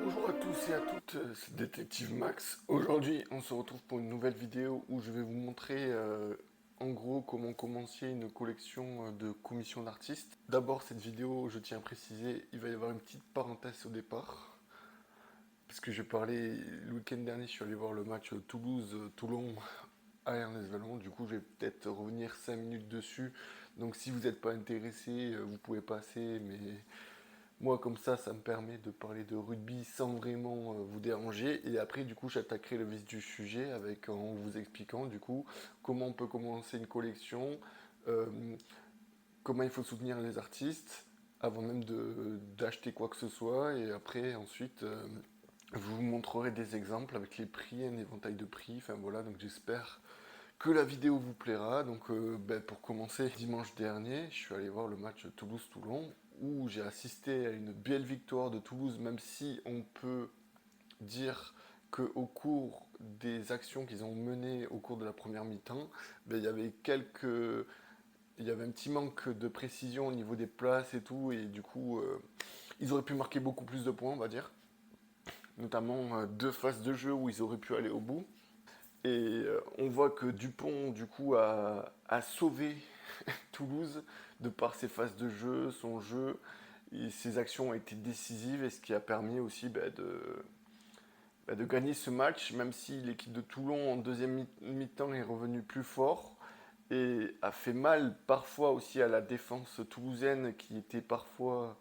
Bonjour à tous et à toutes, c'est Détective Max. Aujourd'hui, on se retrouve pour une nouvelle vidéo où je vais vous montrer en gros comment commencer une collection de commissions d'artistes. D'abord, cette vidéo, je tiens à préciser, il va y avoir une petite parenthèse au départ. Parce que je parlais le week-end dernier, je suis allé voir le match Toulouse-Toulon à Ernest Vallon. Du coup, je vais peut-être revenir 5 minutes dessus. Donc, si vous n'êtes pas intéressé, vous pouvez passer, mais moi, comme ça me permet de parler de rugby sans vraiment vous déranger. Et après, du coup, j'attaquerai le vif du sujet en vous expliquant, du coup, comment on peut commencer une collection, euh, comment il faut soutenir les artistes avant même d'acheter quoi que ce soit. Et après, ensuite, je vous montrerai des exemples avec les prix, un éventail de prix. Enfin voilà, donc j'espère que la vidéo vous plaira. Donc pour commencer, dimanche dernier, je suis allé voir le match Toulouse-Toulon où j'ai assisté à une belle victoire de Toulouse, même si on peut dire qu'au cours des actions qu'ils ont menées au cours de la première mi-temps, il y avait un petit manque de précision au niveau des places et tout, et du coup, ils auraient pu marquer beaucoup plus de points, on va dire, notamment deux phases de jeu où ils auraient pu aller au bout. Et on voit que Dupont, du coup, a sauvé Toulouse de par ses phases de jeu, son jeu. Et ses actions ont été décisives et ce qui a permis aussi de gagner ce match, même si l'équipe de Toulon en deuxième mi-temps est revenue plus fort et a fait mal parfois aussi à la défense toulousaine qui était parfois,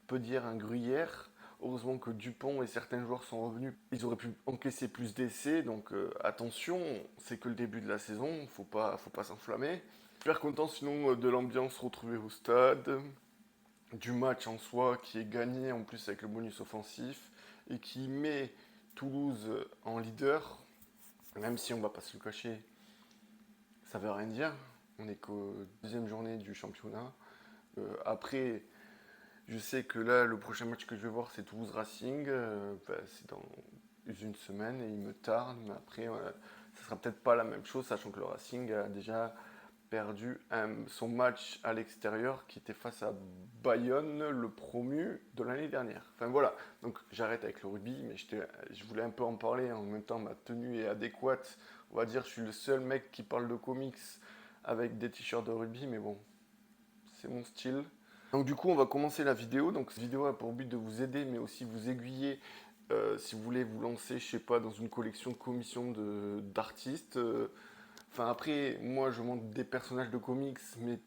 on peut dire, un gruyère. Heureusement que Dupont et certains joueurs sont revenus. Ils auraient pu encaisser plus d'essais, donc attention, c'est que le début de la saison, faut pas s'enflammer. Super content sinon de l'ambiance retrouvée au stade, du match en soi qui est gagné en plus avec le bonus offensif et qui met Toulouse en leader, même si on va pas se le cacher, ça veut rien dire. On est qu'aux deuxième journée du championnat. Après, je sais que là, le prochain match que je vais voir, c'est Toulouse Racing. C'est dans une semaine et il me tarde. Mais après, ça sera peut-être pas la même chose, sachant que le Racing a déjà perdu son match à l'extérieur qui était face à Bayonne, le promu de l'année dernière. Enfin voilà, donc j'arrête avec le rugby, mais je voulais un peu en parler. En même temps, ma tenue est adéquate. On va dire, je suis le seul mec qui parle de comics avec des t-shirts de rugby, mais bon, c'est mon style. Donc du coup, on va commencer la vidéo. Donc cette vidéo a pour but de vous aider, mais aussi vous aiguiller si vous voulez vous lancer, je sais pas, dans une collection de commissions d'artistes. Enfin après, moi je montre des personnages de comics, mais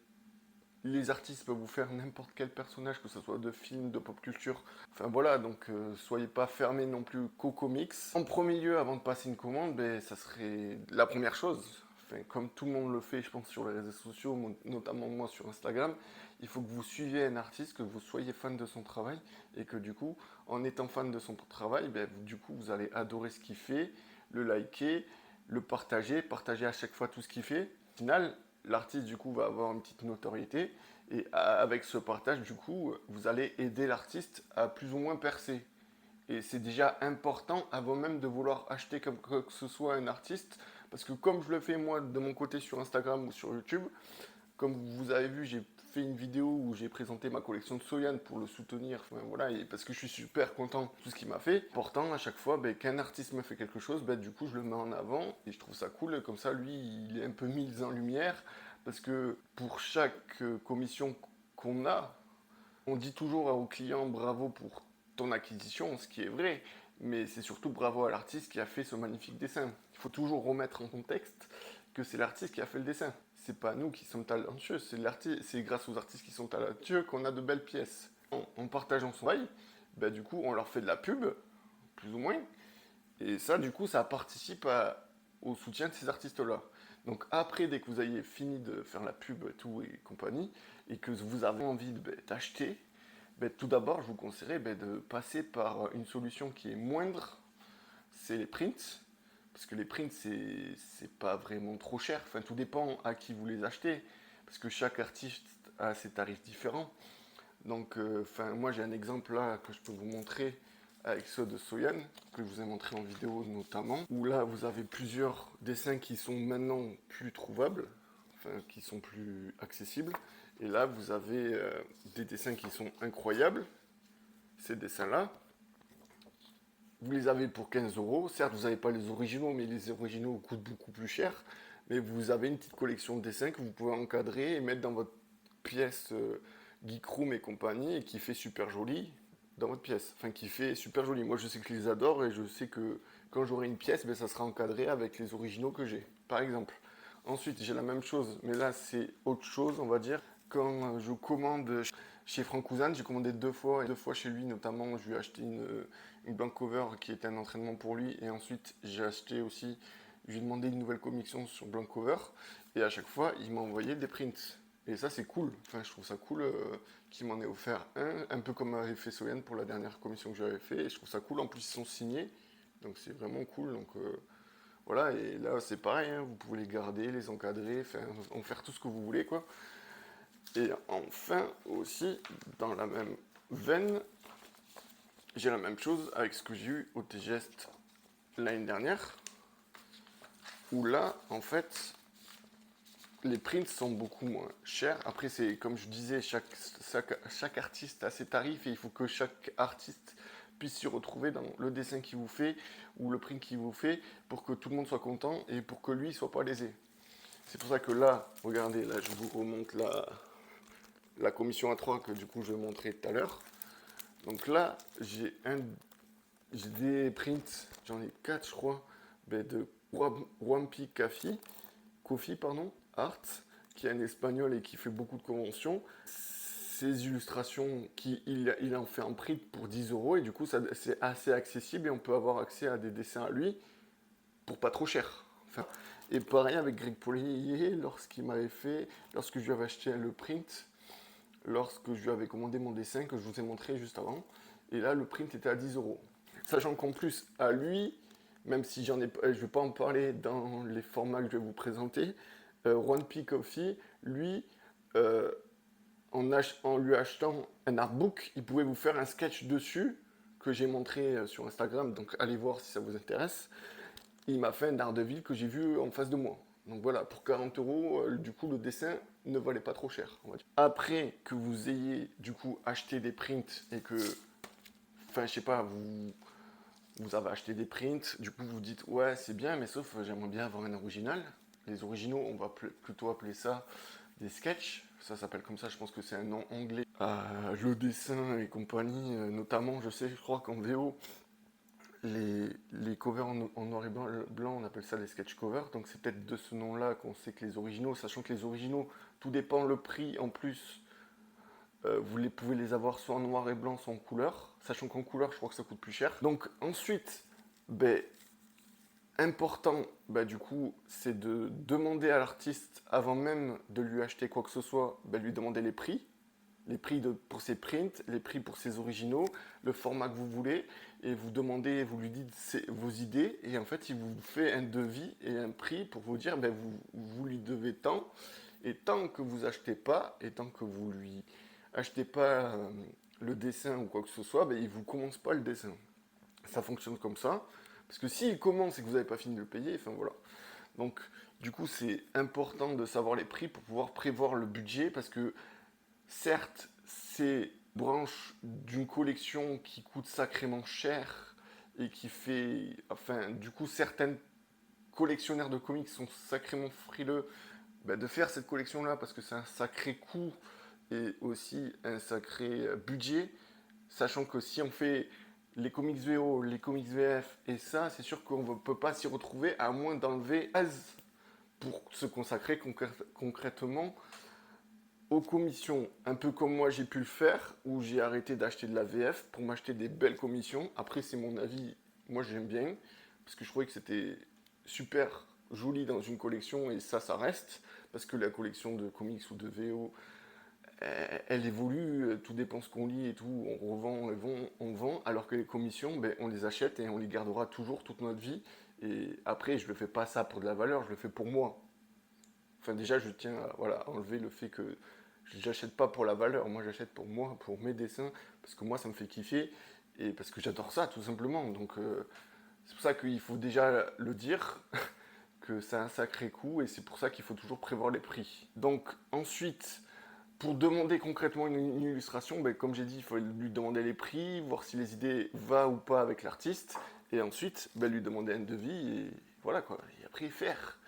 les artistes peuvent vous faire n'importe quel personnage, que ce soit de film, de pop culture. Enfin voilà, donc soyez pas fermés non plus qu'aux comics. En premier lieu, avant de passer une commande, ça serait la première chose. Enfin, comme tout le monde le fait, je pense, sur les réseaux sociaux, notamment moi sur Instagram, il faut que vous suiviez un artiste, que vous soyez fan de son travail, et que du coup, en étant fan de son travail, du coup, vous allez adorer ce qu'il fait, le liker, le partager à chaque fois tout ce qu'il fait. Au final, l'artiste du coup va avoir une petite notoriété et avec ce partage du coup vous allez aider l'artiste à plus ou moins percer et c'est déjà important avant même de vouloir acheter comme que ce soit un artiste parce que comme je le fais moi de mon côté sur Instagram ou sur YouTube, comme vous avez vu, j'ai fait une vidéo où j'ai présenté ma collection de Soyan pour le soutenir, enfin, voilà, et parce que je suis super content de tout ce qu'il m'a fait. Pourtant, à chaque fois, qu'un artiste me fait quelque chose, du coup, je le mets en avant et je trouve ça cool. Comme ça, lui, il est un peu mis en lumière parce que pour chaque commission qu'on a, on dit toujours aux clients bravo pour ton acquisition, ce qui est vrai, mais c'est surtout bravo à l'artiste qui a fait ce magnifique dessin. Il faut toujours remettre en contexte que c'est l'artiste qui a fait le dessin. C'est pas nous qui sommes talentueux, c'est grâce aux artistes qui sont talentueux qu'on a de belles pièces. En partageant son travail, du coup, on leur fait de la pub, plus ou moins, et ça, du coup, ça participe au soutien de ces artistes-là. Donc après, dès que vous ayez fini de faire la pub, tout et compagnie, et que vous avez envie d'acheter, tout d'abord, je vous conseillerais de passer par une solution qui est moindre, c'est les prints. Parce que les prints, c'est pas vraiment trop cher. Enfin, tout dépend à qui vous les achetez. Parce que chaque artiste a ses tarifs différents. Donc, moi j'ai un exemple là que je peux vous montrer avec ceux de Soyan, que je vous ai montré en vidéo notamment, où là vous avez plusieurs dessins qui sont maintenant plus trouvables, enfin qui sont plus accessibles. Et là vous avez des dessins qui sont incroyables, ces dessins-là. vous les avez pour 15 euros. Certes, vous n'avez pas les originaux, mais les originaux coûtent beaucoup plus cher. Mais vous avez une petite collection de dessins que vous pouvez encadrer et mettre dans votre pièce Geek Room et compagnie et qui fait super joli dans votre pièce. Enfin, qui fait super joli. Moi, je sais que je les adore et je sais que quand j'aurai une pièce, ben, ça sera encadré avec les originaux que j'ai, par exemple. Ensuite, j'ai la même chose, mais là, c'est autre chose, on va dire. Quand je commande chez Franck Cousin, j'ai commandé deux fois chez lui, notamment, je lui ai acheté une blank cover qui était un entraînement pour lui, et ensuite, j'ai acheté aussi, je lui ai demandé une nouvelle commission sur blank cover, et à chaque fois, il m'a envoyé des prints. Et ça, c'est cool. Enfin, je trouve ça cool qu'il m'en ait offert un peu comme avait fait Soyan pour la dernière commission que j'avais fait. Et je trouve ça cool. En plus, ils sont signés. Donc, c'est vraiment cool. Donc, voilà. Et là, c'est pareil. Hein, vous pouvez les garder, les encadrer, en faire tout ce que vous voulez, quoi. Et enfin, aussi, dans la même veine, j'ai la même chose avec ce que j'ai eu au TGest l'année dernière. Où là, en fait, les prints sont beaucoup moins chers. Après, c'est comme je disais, chaque artiste a ses tarifs et il faut que chaque artiste puisse s'y retrouver dans le dessin qu'il vous fait ou le print qu'il vous fait pour que tout le monde soit content et pour que lui ne soit pas lésé. C'est pour ça que là, regardez, là je vous remonte la commission A3 que du coup je vais montrer tout à l'heure. Donc là, j'ai des prints, j'en ai 4 je crois, de Wampi Kofi, pardon, Art, qui est un espagnol et qui fait beaucoup de conventions. Ces illustrations, il en fait un prix pour 10 euros et du coup c'est assez accessible et on peut avoir accès à des dessins à lui pour pas trop cher. Enfin, et pareil avec Greg Polier, lorsque je lui avais acheté le print, lorsque je lui avais commandé mon dessin que je vous ai montré juste avant, et là le print était à 10 euros. Sachant qu'en plus, à lui, même si je ne vais pas en parler dans les formats que je vais vous présenter, One P Coffee, lui, euh, en lui achetant un artbook, il pouvait vous faire un sketch dessus que j'ai montré sur Instagram, donc allez voir si ça vous intéresse. Il m'a fait un art de ville que j'ai vu en face de moi. Donc voilà, pour 40 euros, du coup, le dessin ne valait pas trop cher, on va dire. Après que vous ayez, du coup, acheté des prints et que, enfin, je sais pas, vous avez acheté des prints, du coup, vous dites, ouais, c'est bien, mais sauf, j'aimerais bien avoir un original. Les originaux, on va plutôt appeler ça des sketchs. Ça s'appelle comme ça, je pense que c'est un nom anglais. Le dessin et compagnie, notamment, je crois qu'en VO, les covers en noir et blanc, on appelle ça les sketch covers. Donc c'est peut-être de ce nom-là qu'on sait que les originaux, sachant que les originaux, tout dépend le prix en plus. Vous pouvez les avoir soit en noir et blanc, soit en couleur. Sachant qu'en couleur, je crois que ça coûte plus cher. Donc ensuite, ben, important, du coup, c'est de demander à l'artiste, avant même de lui acheter quoi que ce soit, lui demander les prix. Pour ses prints, les prix pour ses originaux, le format que vous voulez, et vous demandez, vous lui dites vos idées, et en fait, il vous fait un devis et un prix pour vous dire, vous lui devez tant, et tant que vous achetez pas, et tant que vous lui achetez pas le dessin ou quoi que ce soit, il vous commence pas le dessin. Ça fonctionne comme ça, parce que s'il commence et que vous n'avez pas fini de le payer, enfin voilà. Donc, du coup, c'est important de savoir les prix pour pouvoir prévoir le budget, parce que certes, c'est branche d'une collection qui coûte sacrément cher et qui fait. Enfin, du coup, certains collectionneurs de comics sont sacrément frileux de faire cette collection-là parce que c'est un sacré coût et aussi un sacré budget. Sachant que si on fait les comics VO, les comics VF et ça, c'est sûr qu'on ne peut pas s'y retrouver à moins d'enlever 13 pour se consacrer concrètement aux commissions, un peu comme moi j'ai pu le faire, où j'ai arrêté d'acheter de la VF pour m'acheter des belles commissions. Après, c'est mon avis, moi j'aime bien, parce que je trouvais que c'était super joli dans une collection, et ça reste, parce que la collection de comics ou de VO, elle évolue, tout dépend ce qu'on lit et tout, on revend, on vend, alors que les commissions, on les achète et on les gardera toujours toute notre vie. Et après, je ne le fais pas ça pour de la valeur, je le fais pour moi. Enfin, déjà, je tiens à voilà, enlever le fait que j'achète pas pour la valeur. Moi, j'achète pour moi, pour mes dessins, parce que moi, ça me fait kiffer et parce que j'adore ça, tout simplement. Donc, c'est pour ça qu'il faut déjà le dire, que c'est un sacré coût et c'est pour ça qu'il faut toujours prévoir les prix. Donc, ensuite, pour demander concrètement une illustration, comme j'ai dit, il faut lui demander les prix, voir si les idées vont ou pas avec l'artiste. Et ensuite, ben, lui demander un devis et voilà quoi. Et après, faire.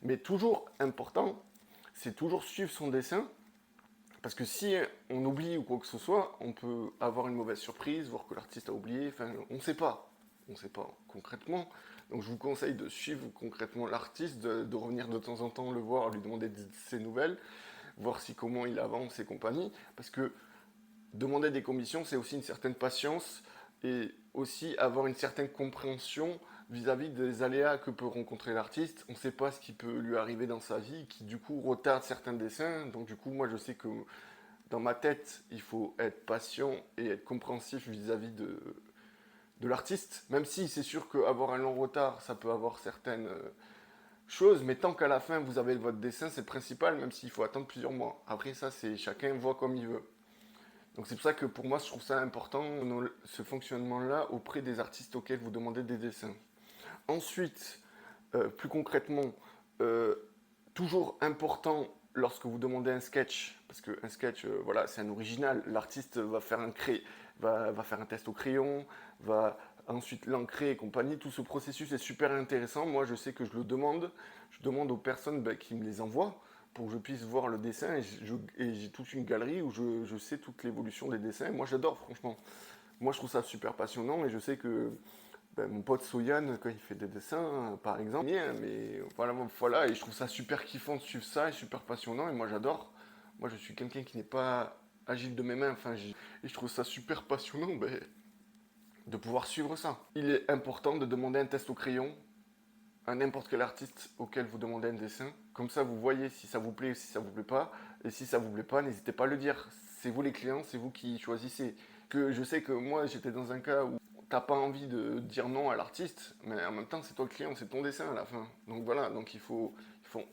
Mais toujours important, c'est toujours suivre son dessin. Parce que si on oublie ou quoi que ce soit, on peut avoir une mauvaise surprise, voir que l'artiste a oublié. Enfin, on ne sait pas. On ne sait pas concrètement. Donc je vous conseille de suivre concrètement l'artiste, de revenir de temps en temps le voir, lui demander ses nouvelles, voir si comment il avance et compagnie. Parce que demander des commissions, c'est aussi une certaine patience et aussi avoir une certaine compréhension vis-à-vis des aléas que peut rencontrer l'artiste. On ne sait pas ce qui peut lui arriver dans sa vie, qui du coup retarde certains dessins. Donc du coup, moi je sais que dans ma tête, il faut être patient et être compréhensif vis-à-vis de l'artiste. Même si c'est sûr qu'avoir un long retard, ça peut avoir certaines choses, mais tant qu'à la fin vous avez votre dessin, c'est le principal, même s'il faut attendre plusieurs mois. Après ça, c'est chacun voit comme il veut. Donc c'est pour ça que pour moi, je trouve ça important, ce fonctionnement-là, auprès des artistes auxquels vous demandez des dessins. Ensuite, plus concrètement, euh, toujours important lorsque vous demandez un sketch, parce qu'un sketch, voilà, c'est un original, l'artiste va faire va faire un test au crayon, va ensuite l'ancrer et compagnie. Tout ce processus est super intéressant. Moi, je sais que je demande aux personnes qui me les envoient pour que je puisse voir le dessin et j'ai toute une galerie où je sais toute l'évolution des dessins. Moi, j'adore, franchement. Moi, je trouve ça super passionnant et je sais que mon pote Soyan, quand il fait des dessins, par exemple, bien, mais voilà, et je trouve ça super kiffant de suivre ça et super passionnant, et moi j'adore. Moi, je suis quelqu'un qui n'est pas agile de mes mains, et je trouve ça super passionnant de pouvoir suivre ça. Il est important de demander un test au crayon à n'importe quel artiste auquel vous demandez un dessin. Comme ça, vous voyez si ça vous plaît ou si ça vous plaît pas. Et si ça vous plaît pas, n'hésitez pas à le dire. C'est vous les clients, c'est vous qui choisissez. Que je sais que moi, j'étais dans un cas où t'as pas envie de dire non à l'artiste, mais en même temps, c'est toi le client, c'est ton dessin à la fin. Donc voilà, donc il faut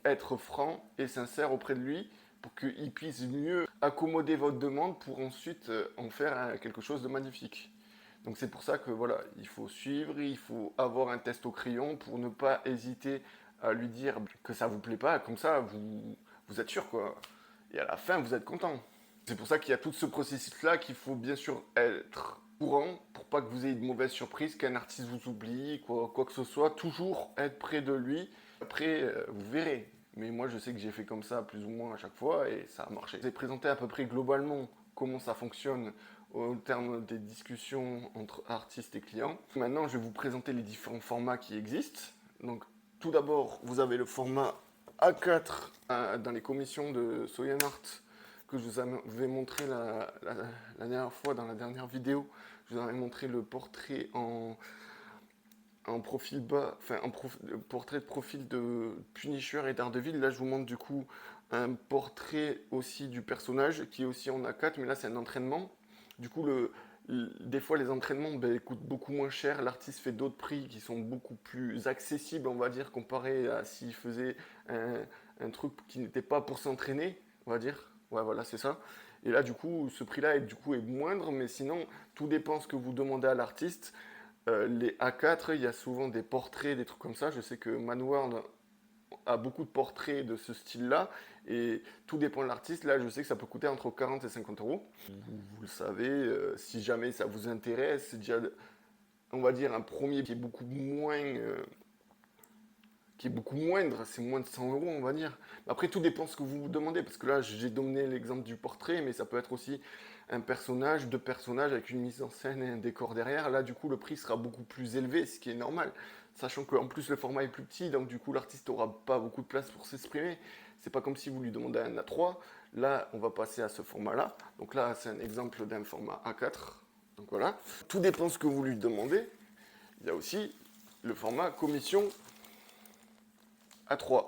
être franc et sincère auprès de lui pour qu'il puisse mieux accommoder votre demande pour ensuite en faire quelque chose de magnifique. Donc c'est pour ça que voilà, il faut suivre, il faut avoir un test au crayon pour ne pas hésiter à lui dire que ça vous plaît pas, comme ça vous êtes sûr quoi. Et à la fin vous êtes content. C'est pour ça qu'il y a tout ce processus là qu'il faut bien sûr être courant pour pas que vous ayez de mauvaises surprises, qu'un artiste vous oublie, quoi que ce soit, toujours être près de lui. Après vous verrez. Mais moi je sais que j'ai fait comme ça plus ou moins à chaque fois et ça a marché. J'ai présenté à peu près globalement comment ça fonctionne au terme des discussions entre artistes et clients. Maintenant, je vais vous présenter les différents formats qui existent. Donc, tout d'abord, vous avez le format A4 dans les commissions de Soyan Art que je vous avais montré la dernière fois dans la dernière vidéo. Je vous avais montré le portrait en profil bas, enfin portrait de profil de Punisher et Daredevil. Là, je vous montre du coup un portrait aussi du personnage qui est aussi en A4, mais là c'est un entraînement. Du coup, des fois, les entraînements coûtent beaucoup moins cher. L'artiste fait d'autres prix qui sont beaucoup plus accessibles, on va dire, comparé à s'il faisait un truc qui n'était pas pour s'entraîner, on va dire. Ouais, voilà, c'est ça. Et là, du coup, ce prix-là est moindre, mais sinon, tout dépend ce que vous demandez à l'artiste. Les A4, il y a souvent des portraits, des trucs comme ça. Je sais que Manward a beaucoup de portraits de ce style-là, et tout dépend de l'artiste. Là, je sais que ça peut coûter entre 40 et 50 euros. Vous le savez, si jamais ça vous intéresse, c'est déjà, on va dire, un premier qui est beaucoup moins, qui est beaucoup moindre, c'est moins de 100 euros, on va dire. Après, tout dépend de ce que vous vous demandez, parce que là, j'ai donné l'exemple du portrait, mais ça peut être aussi un personnage, deux personnages avec une mise en scène et un décor derrière. Là, du coup, le prix sera beaucoup plus élevé, ce qui est normal. Sachant qu'en plus, le format est plus petit, donc du coup, l'artiste n'aura pas beaucoup de place pour s'exprimer. C'est pas comme si vous lui demandez un A3. Là, on va passer à ce format-là. Donc là, c'est un exemple d'un format A4. Donc voilà. Tout dépend de ce que vous lui demandez. Il y a aussi le format commission A3.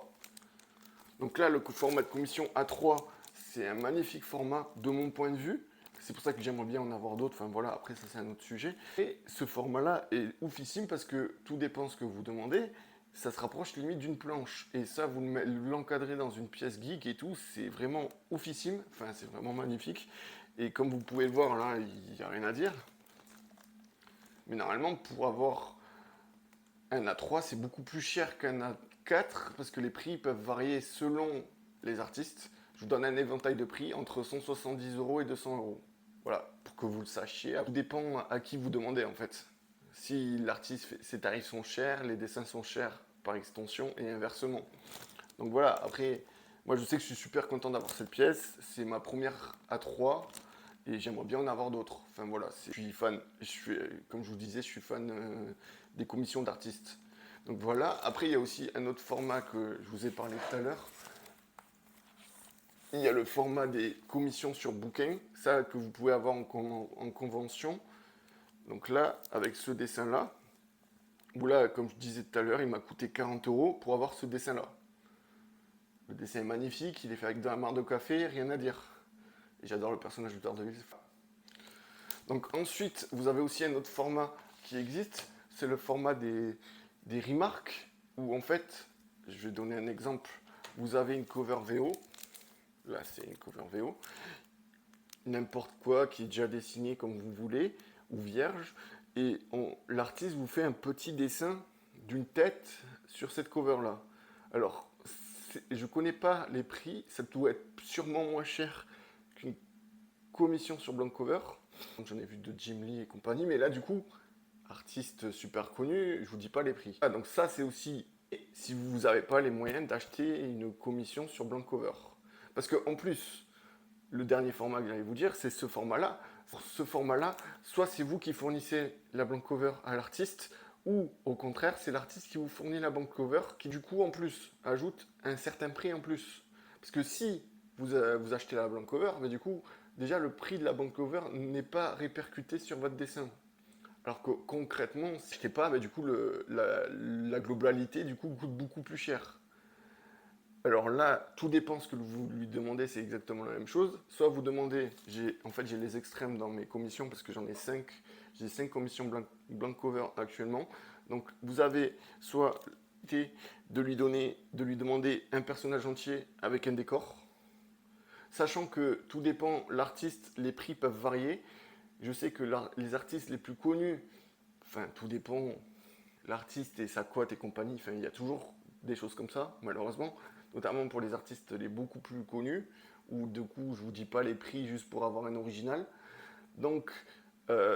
Donc là, le format de commission A3, c'est un magnifique format de mon point de vue. C'est pour ça que j'aimerais bien en avoir d'autres. Enfin voilà, après ça c'est un autre sujet. Et ce format-là est oufissime parce que tout dépend ce que vous demandez. Ça se rapproche limite d'une planche. Et ça, vous l'encadrez dans une pièce geek et tout, c'est vraiment oufissime. Enfin, c'est vraiment magnifique. Et comme vous pouvez le voir là, il n'y a rien à dire. Mais normalement, pour avoir un A3, c'est beaucoup plus cher qu'un A4 parce que les prix peuvent varier selon les artistes. Je vous donne un éventail de prix entre 170 euros et 200 euros. Voilà, pour que vous le sachiez. Tout dépend à qui vous demandez en fait. Si l'artiste, ses tarifs sont chers, les dessins sont chers par extension et inversement. Donc voilà, après, moi je sais que je suis super content d'avoir cette pièce. C'est ma première A3 et j'aimerais bien en avoir d'autres. Enfin voilà, je suis fan, comme je vous disais, je suis fan des commissions d'artistes. Donc voilà, après il y a aussi un autre format que je vous ai parlé tout à l'heure. Il y a le format des commissions sur booking, ça que vous pouvez avoir en convention. Donc là, avec ce dessin-là, où là, comme je disais tout à l'heure, il m'a coûté 40 euros pour avoir ce dessin-là. Le dessin est magnifique, il est fait avec de la marque de café, rien à dire. Et j'adore le personnage de Daredevil. Donc ensuite, vous avez aussi un autre format qui existe, c'est le format des remarques, où en fait, je vais donner un exemple, vous avez une cover VO, là c'est une cover VO, n'importe quoi qui est déjà dessiné comme vous voulez, ou vierge, et l'artiste vous fait un petit dessin d'une tête sur cette cover-là. Alors, je ne connais pas les prix, ça doit être sûrement moins cher qu'une commission sur blank cover. J'en ai vu de Jim Lee et compagnie, mais là du coup, artiste super connu, je vous dis pas les prix. Ah, donc ça c'est aussi si vous n'avez pas les moyens d'acheter une commission sur blank cover. Parce que en plus, le dernier format que j'allais vous dire, c'est ce format-là. Pour ce format-là, soit c'est vous qui fournissez la blank cover à l'artiste, ou au contraire, c'est l'artiste qui vous fournit la blank cover, qui du coup en plus ajoute un certain prix en plus. Parce que si vous achetez la blank cover, mais du coup, déjà le prix de la blank cover n'est pas répercuté sur votre dessin. Alors que concrètement, si je ne sais pas, mais du coup, la globalité du coup coûte beaucoup plus cher. Alors là, tout dépend ce que vous lui demandez, c'est exactement la même chose. Soit vous demandez, en fait j'ai les extrêmes dans mes commissions parce que j'en ai 5, j'ai 5 commissions blank cover actuellement. Donc vous avez soit de lui demander un personnage entier avec un décor, sachant que tout dépend, l'artiste, les prix peuvent varier. Je sais que les artistes les plus connus, enfin tout dépend, l'artiste et sa cote et compagnie, enfin il y a toujours des choses comme ça, malheureusement, notamment pour les artistes les beaucoup plus connus, où du coup je vous dis pas les prix juste pour avoir un original. Donc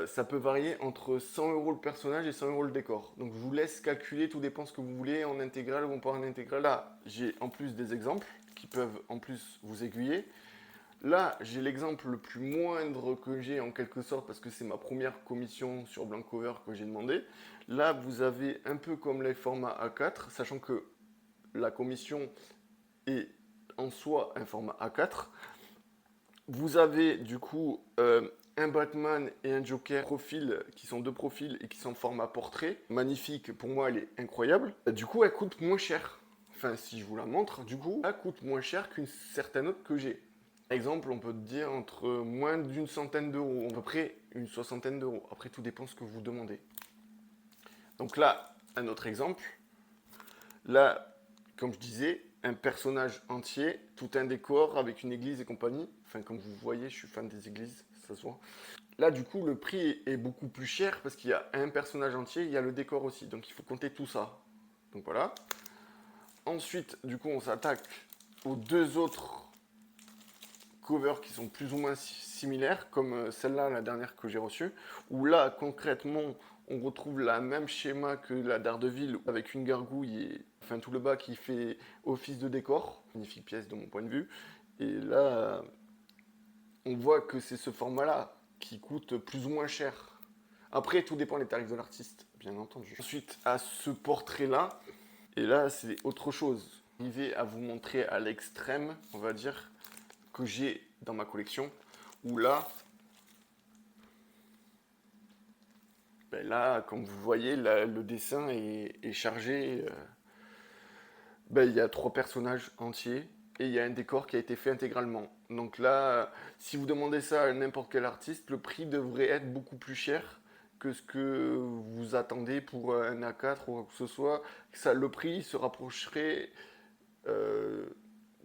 ça peut varier entre 100 euros le personnage et 100 euros le décor. Donc je vous laisse calculer, tout dépend ce que vous voulez, en intégral ou pas en intégral. Là, j'ai en plus des exemples qui peuvent en plus vous aiguiller. Là, j'ai l'exemple le plus moindre que j'ai en quelque sorte parce que c'est ma première commission sur blank cover que j'ai demandé. Là, vous avez un peu comme les formats A4, sachant que la commission est en soi un format A4. Vous avez du coup un Batman et un Joker profil qui sont deux profils et qui sont en format portrait. Magnifique, pour moi elle est incroyable. Du coup, elle coûte moins cher. Enfin, si je vous la montre, du coup, elle coûte moins cher qu'une certaine autre que j'ai. Exemple, on peut dire entre moins d'une centaine d'euros, à peu près une soixantaine d'euros. Après, tout dépend ce que vous demandez. Donc là, un autre exemple. Là, comme je disais, un personnage entier, tout un décor avec une église et compagnie. Enfin, comme vous voyez, je suis fan des églises, ça se voit. Là, du coup, le prix est beaucoup plus cher parce qu'il y a un personnage entier, il y a le décor aussi. Donc, il faut compter tout ça. Donc, voilà. Ensuite, du coup, on s'attaque aux deux autres covers qui sont plus ou moins similaires, comme celle-là, la dernière que j'ai reçue, où là, concrètement, on retrouve le même schéma que la Daredevil, avec une gargouille et enfin tout le bas qui fait office de décor. Magnifique pièce de mon point de vue. Et là, on voit que c'est ce format-là qui coûte plus ou moins cher. Après, tout dépend des tarifs de l'artiste, bien entendu. Ensuite, à ce portrait-là, et là, c'est autre chose. Arriver à vous montrer à l'extrême, on va dire, que j'ai dans ma collection, où là, ben là, comme vous voyez, le dessin est chargé. Ben, il y a 3 personnages entiers et il y a un décor qui a été fait intégralement. Donc là, si vous demandez ça à n'importe quel artiste, le prix devrait être beaucoup plus cher que ce que vous attendez pour un A4 ou quoi que ce soit. Ça, le prix se rapprocherait euh,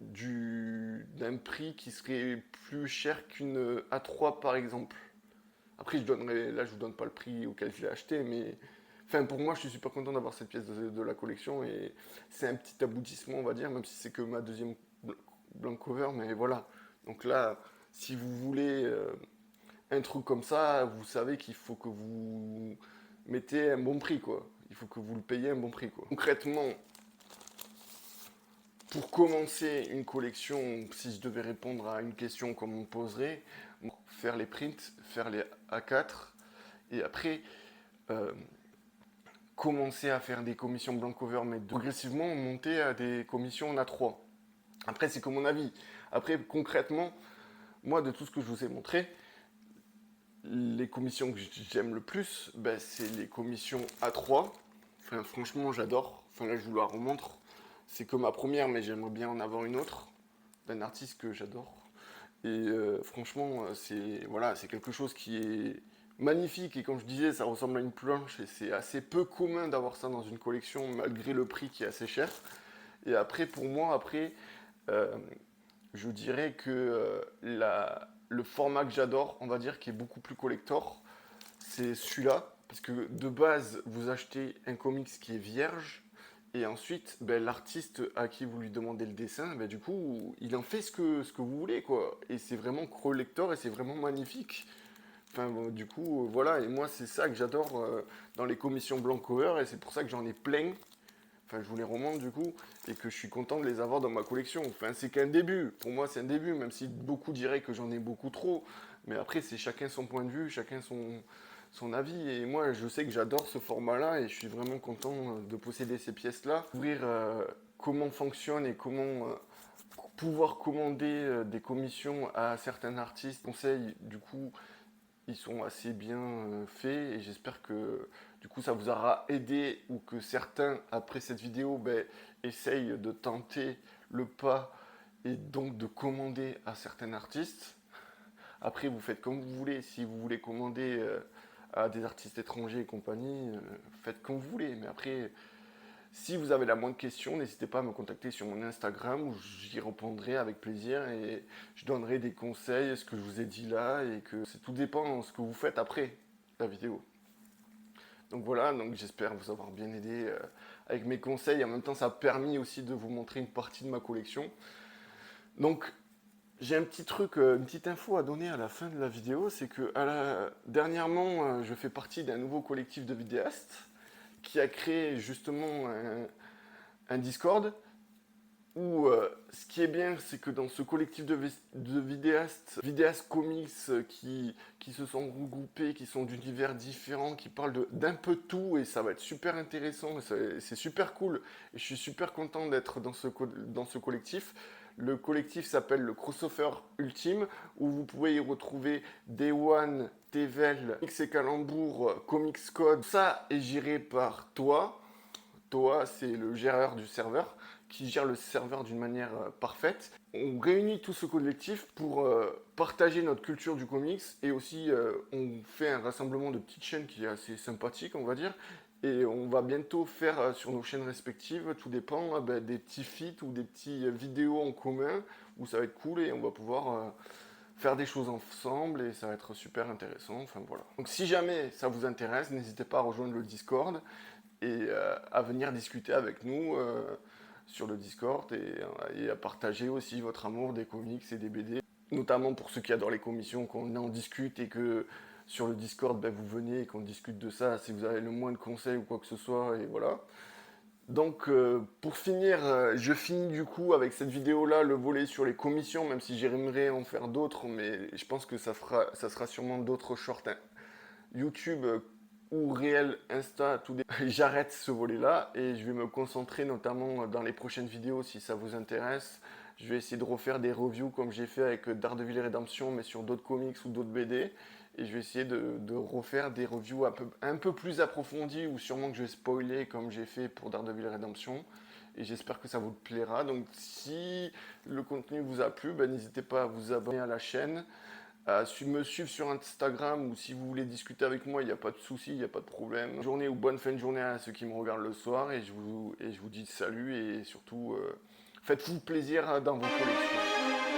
d'un prix qui serait plus cher qu'une A3 par exemple. Après, là, je vous donne pas le prix auquel je l'ai acheté, mais enfin, pour moi, je suis super content d'avoir cette pièce de la collection et c'est un petit aboutissement, on va dire, même si c'est que ma deuxième blank cover, mais voilà. Donc là, si vous voulez un truc comme ça, vous savez qu'il faut que vous mettez un bon prix, quoi. Il faut que vous le payiez un bon prix, quoi. Concrètement, pour commencer une collection, si je devais répondre à une question qu'on me poserait, faire les prints, faire les A4, et après, euh, commencer à faire des commissions blanc cover, mais progressivement monter à des commissions en A3. Après, c'est que mon avis. Après, concrètement, moi, de tout ce que je vous ai montré, les commissions que j'aime le plus, ben, c'est les commissions A3. Enfin, franchement, j'adore. Enfin, là, je vous la remontre. C'est que ma première, mais j'aimerais bien en avoir une autre d'un artiste que j'adore. Et franchement, c'est voilà, c'est quelque chose qui est magnifique. Et comme je disais, ça ressemble à une planche. Et c'est assez peu commun d'avoir ça dans une collection, malgré le prix qui est assez cher. Et après, pour moi, après, euh, je dirais que le format que j'adore, on va dire, qui est beaucoup plus collector, c'est celui-là. Parce que de base, vous achetez un comics qui est vierge, et ensuite, ben, l'artiste à qui vous lui demandez le dessin, ben, du coup, il en fait ce que vous voulez, quoi. Et c'est vraiment collector et c'est vraiment magnifique. Enfin, bon, du coup, voilà. Et moi, c'est ça que j'adore dans les commissions blanc cover, et c'est pour ça que j'en ai plein. Enfin, je vous les remonte du coup, et que je suis content de les avoir dans ma collection. Enfin, c'est qu'un début. Pour moi, c'est un début, même si beaucoup diraient que j'en ai beaucoup trop. Mais après, c'est chacun son point de vue, chacun son avis. Et moi, je sais que j'adore ce format-là, et je suis vraiment content de posséder ces pièces-là. Ouvrir comment fonctionne et comment pouvoir commander des commissions à certains artistes. Conseils, du coup, ils sont assez bien faits, et j'espère que du coup ça vous aura aidé, ou que certains après cette vidéo essayent de tenter le pas et donc de commander à certains artistes. Après, vous faites comme vous voulez. Si vous voulez commander à des artistes étrangers et compagnie, faites comme vous voulez. Mais après, si vous avez la moindre question, n'hésitez pas à me contacter sur mon Instagram, où j'y répondrai avec plaisir, et je donnerai des conseils, ce que je vous ai dit là, et que tout dépend de ce que vous faites après la vidéo. Donc voilà, donc j'espère vous avoir bien aidé avec mes conseils. En même temps, ça a permis aussi de vous montrer une partie de ma collection. Donc j'ai un petit truc, une petite info à donner à la fin de la vidéo, c'est que dernièrement, je fais partie d'un nouveau collectif de vidéastes qui a créé justement un Discord où ce qui est bien, c'est que dans ce collectif de vidéastes comics qui se sont regroupés, qui sont d'univers différents, qui parlent d'un peu de tout, et ça va être super intéressant, c'est super cool, et je suis super content d'être dans ce collectif. Le collectif s'appelle le Crossover Ultime, où vous pouvez y retrouver Day One, Tevel, X et Calembour, Comics Code. Ça est géré par toi. Toa, c'est le géreur du serveur qui gère le serveur d'une manière parfaite. On réunit tout ce collectif pour partager notre culture du comics, et aussi on fait un rassemblement de petites chaînes qui est assez sympathique, on va dire. Et on va bientôt faire sur nos chaînes respectives, tout dépend, des petits feats ou des petits vidéos en commun où ça va être cool, et on va pouvoir faire des choses ensemble, et ça va être super intéressant. Enfin voilà. Donc si jamais ça vous intéresse, n'hésitez pas à rejoindre le Discord et à venir discuter avec nous sur le Discord, et à partager aussi votre amour des comics et des BD, notamment pour ceux qui adorent les commissions, qu'on en discute, et que sur le Discord vous venez et qu'on discute de ça si vous avez le moins de conseils ou quoi que ce soit, et voilà. Donc pour finir, je finis du coup avec cette vidéo là le volet sur les commissions, même si j'aimerais en faire d'autres, mais je pense que ça sera sûrement d'autres shorts YouTube ou réel Insta, j'arrête ce volet-là, et je vais me concentrer notamment dans les prochaines vidéos, si ça vous intéresse. Je vais essayer de refaire des reviews comme j'ai fait avec Daredevil Redemption, mais sur d'autres comics ou d'autres BD. Et je vais essayer de refaire des reviews un peu plus approfondies, ou sûrement que je vais spoiler comme j'ai fait pour Daredevil Redemption. Et j'espère que ça vous plaira. Donc si le contenu vous a plu, n'hésitez pas à vous abonner à la chaîne, à me suivre sur Instagram, ou si vous voulez discuter avec moi, il n'y a pas de souci, il n'y a pas de problème. Bonne journée ou bonne fin de journée à ceux qui me regardent le soir, et je vous dis salut, et surtout faites-vous plaisir dans vos collections.